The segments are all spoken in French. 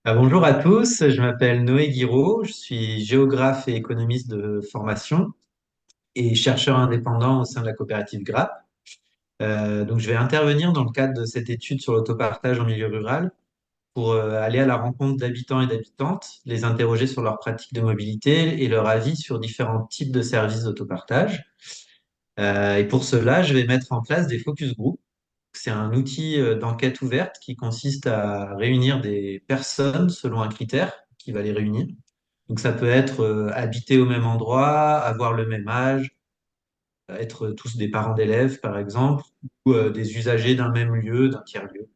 Bonjour à tous, je m'appelle Noé Guiraud, je suis géographe et économiste de formation et chercheur indépendant au sein de la coopérative GRAP. Donc je vais intervenir dans le cadre de cette étude sur l'autopartage en milieu rural pour aller à la rencontre d'habitants et d'habitantes, les interroger sur leurs pratiques de mobilité et leur avis sur différents types de services d'autopartage. Et pour cela, je vais mettre en place des focus group. C'est un outil d'enquête ouverte qui consiste à réunir des personnes selon un critère qui va les réunir. Donc ça peut être habiter au même endroit, avoir le même âge, être tous des parents d'élèves par exemple, ou des usagers d'un même lieu, d'un tiers-lieu.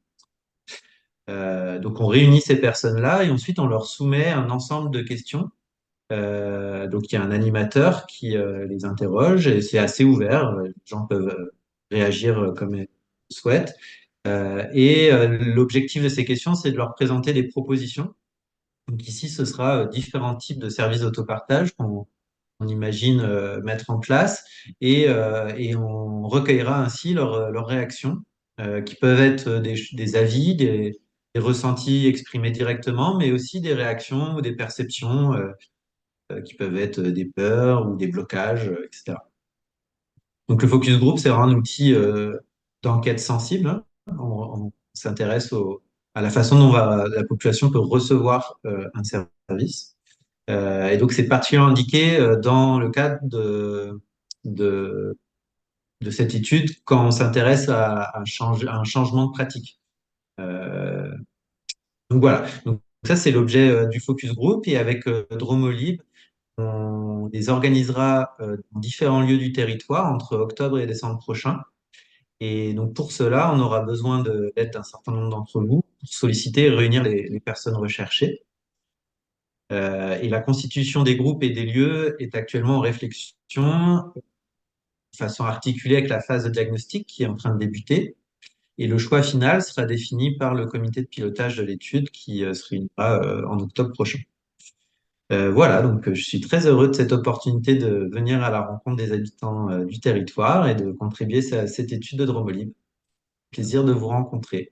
Donc on réunit ces personnes-là et ensuite on leur soumet un ensemble de questions. Donc il y a un animateur qui les interroge et c'est assez ouvert. Les gens peuvent réagir comme ils le souhaitent. L'objectif de ces questions, c'est de leur présenter des propositions. Donc ici, ce sera différents types de services d'autopartage qu'on imagine mettre en place et on recueillera ainsi leurs réactions qui peuvent être des avis, des ressentis exprimés directement, mais aussi des réactions ou des perceptions qui peuvent être des peurs ou des blocages, etc. Donc le focus group, c'est vraiment un outil d'enquête sensible, hein. On s'intéresse à la façon dont la population peut recevoir un service. Et donc c'est particulièrement indiqué dans le cadre de, de cette étude quand on s'intéresse à un changement de pratique. Euh, donc voilà. Donc ça c'est l'objet du focus group et avec Dromolib, on les organisera dans différents lieux du territoire entre octobre et décembre prochain. Et donc pour cela, on aura besoin de l'aide d'un certain nombre d'entre vous pour solliciter et réunir les personnes recherchées. Et la constitution des groupes et des lieux est actuellement en réflexion de façon articulée avec la phase de diagnostic qui est en train de débuter. Et le choix final sera défini par le comité de pilotage de l'étude qui se réunira en octobre prochain. Voilà, donc je suis très heureux de cette opportunité de venir à la rencontre des habitants du territoire et de contribuer à cette étude de Dromolib. Plaisir de vous rencontrer.